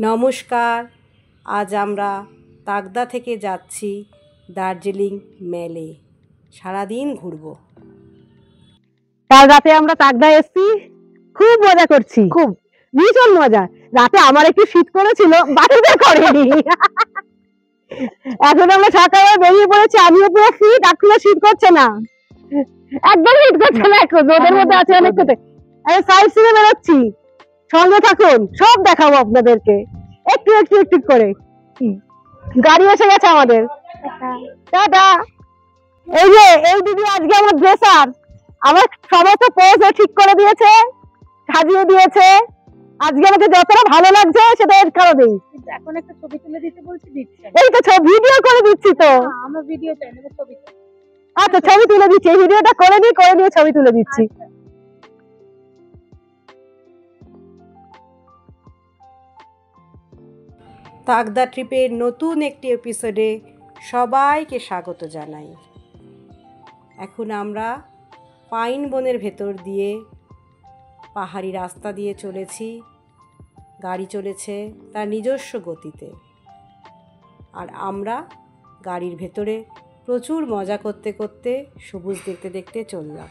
নমস্কার। আজ আমরা তাকদা থেকে যাচ্ছি দার্জিলিং মেলে। সারাদিন ঘুরবো। কাল রাতে আমরা তাকদা এসেছি, খুব মজা করছি, খুব ভীষণ মজা। রাতে আমার একটু শীত করেছিল, বাড়িতে করেনি। এখন আমরা সকালে বেরিয়ে পড়েছি, আমিও পুরো ফিট, এখনো শীত করছে না, একদম শীত করছে না। এখন রোদের মধ্যে আছে অনেক কোথায় সাইড সিনে বেরোচ্ছি। সঙ্গে থাকুন, সব দেখাবো আপনাদেরকে একটু একটু একটু করে। গাড়ি এসে গেছে আমাদের। টাটা। এই যে এই দিদি আজকে আমার ড্রেসার, আমার সমস্ত পোজ ঠিক করে দিয়েছে, সাজিয়ে দিয়েছে। আজকে আমাকে যতটা ভালো লাগছে সেটা এর কারণেই। এখন একটা ছবি তুলে দিতে বলছি, দিচ্ছি। এই তো ভিডিও করে দিচ্ছি তো। আমরা ভিডিও চাই না, ছবি। আচ্ছা, ছবি তুলে দিচ্ছি, এই ভিডিওটা করে নিয়ে ছবি তুলে দিচ্ছি। তাকদা ট্রিপের নতুন একটি এপিসোডে সবাইকে স্বাগত জানাই। এখন আমরা পাইন বনের ভেতর দিয়ে পাহাড়ি রাস্তা দিয়ে চলেছি। গাড়ি চলেছে তার নিজস্ব গতিতে, আর আমরা গাড়ির ভেতরে প্রচুর মজা করতে করতে সবুজ দেখতে দেখতে চললাম।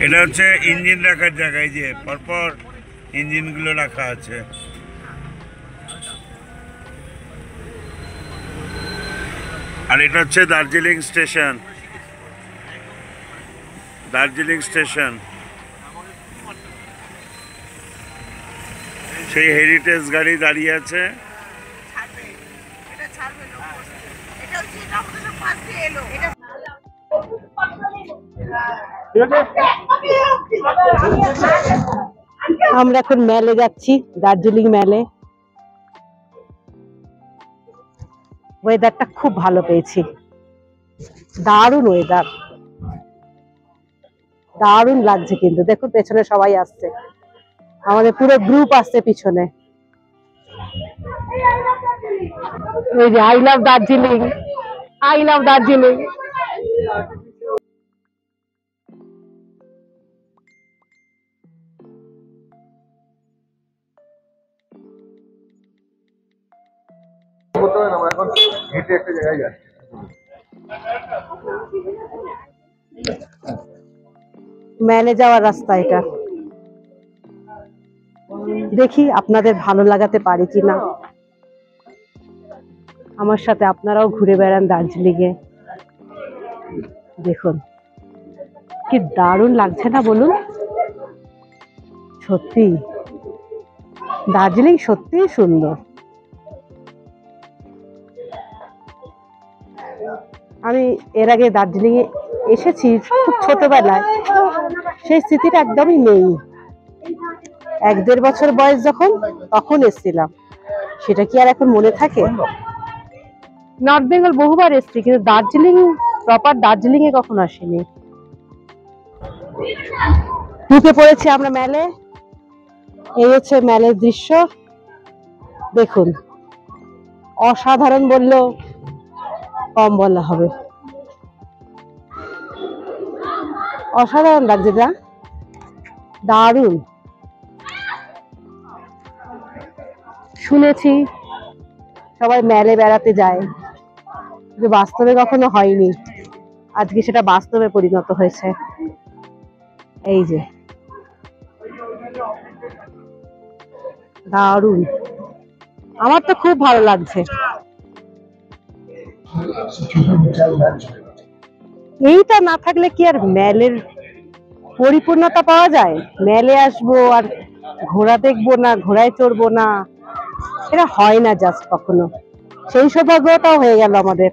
এটা হচ্ছে ইঞ্জিন রাখার জায়গায়, যে পরপর ইঞ্জিনগুলো রাখা আছে। আর এটা হচ্ছে দার্জিলিং স্টেশন। দার্জিলিং স্টেশন সেই হেরিটেজ গাড়ি দাঁড়িয়ে আছে। আমরা এখন মেলে যাচ্ছি, দার্জিলিং মেলে। ওয়েদারটা খুব ভালো পেয়েছি, দারুণ ওয়েদার, দারুণ লাগছে। কিন্তু দেখুন পেছনে সবাই আসছে, আমাদের পুরো গ্রুপ আসছে পিছনে। এই যে I love Darjeeling, I love Darjeeling. মেলে যাওয়ার রাস্তা এটা, দেখি আপনাদের ভালো লাগাতে পারি কিনা। আমার সাথে আপনারাও ঘুরে বেড়ান দার্জিলিং এ। দেখুন কি দারুণ লাগছে না বলুন? সত্যি দার্জিলিং সত্যিই সুন্দর। আমি এর আগে দার্জিলিং এ এসেছি খুব ছোটবেলায়, সেই স্মৃতিটা একদমই নেই। 1-1.5 বছর বয়স যখন, তখন এসেছিলাম, সেটা কি আর এখন মনে থাকে? নর্থ বেঙ্গল বহুবার এসেছি, কিন্তু দার্জিলিং, প্রপার দার্জিলিং এ কখনো আসিনি। ঢুকে পড়েছি আমরা মেলে। এই হচ্ছে মেলের দৃশ্য, দেখুন, অসাধারণ বললেও কম বলা হবে। অসাধারণ লাগছে না? দারুণ। শুনেছি সবাই মেলে বেড়াতে যায়, কিন্তু বাস্তবে কখনো হয়নি। আজকে সেটা বাস্তবে পরিণত হয়েছে। এই যে দারুণ, আমার তো খুব ভালো লাগছে। এইটা না থাকলে কি আর মেলের পরিপূর্ণতা পাওয়া যায়? মেলে আসবো আর ঘোড়া দেখবো না, ঘোড়ায় চড়বো না, এটা হয় না জাস্ট কখনো। সেই সৌভাগ্যটাও হয়ে গেল আমাদের।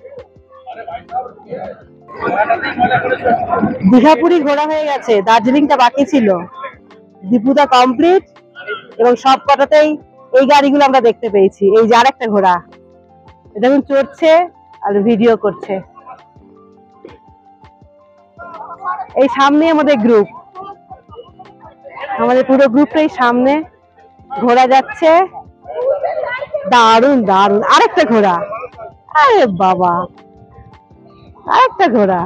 দীঘাপুরি ঘোরা হয়ে গেছে, দার্জিলিংটা বাকি ছিল। দীপুদা কমপ্লিট, এবং সব কটাতেই এই গাড়িগুলো আমরা দেখতে পেয়েছি। এই যে আরেকটা ঘোড়া, এটা এখন চড়ছে, আর ভিডিও করছে। এই সামনে আমাদের গ্রুপ, আমাদের পুরো গ্রুপটাই সামনে ঘোরা যাচ্ছে। দারুণ দারুণ, আরেকটা ঘোড়া, আরে বাবা, আরেকটা ঘোড়া।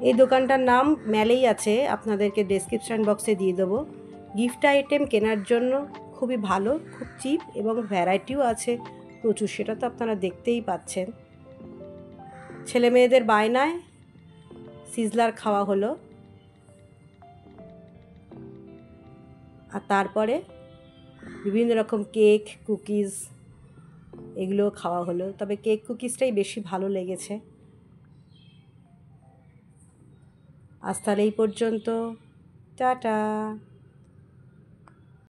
এই দোকানটার নাম মেলেই আছে, আপনাদেরকে ডেসক্রিপশন বক্সে দিয়ে দেবো। গিফট আইটেম কেনার জন্য খুবই ভালো, খুব চিপ এবং ভ্যারাইটিও আছে প্রচুর, সেটা তো আপনারা দেখতেই পাচ্ছেন। ছেলে মেয়েদের বায়নায় সিজলার খাওয়া হলো, আর তারপরে বিভিন্ন রকম কেক, কুকিজ এগুলো খাওয়া হলো। তবে কেক কুকিজটাই বেশি ভালো লেগেছে। আজ তাহলে এই পর্যন্ত, টাটা।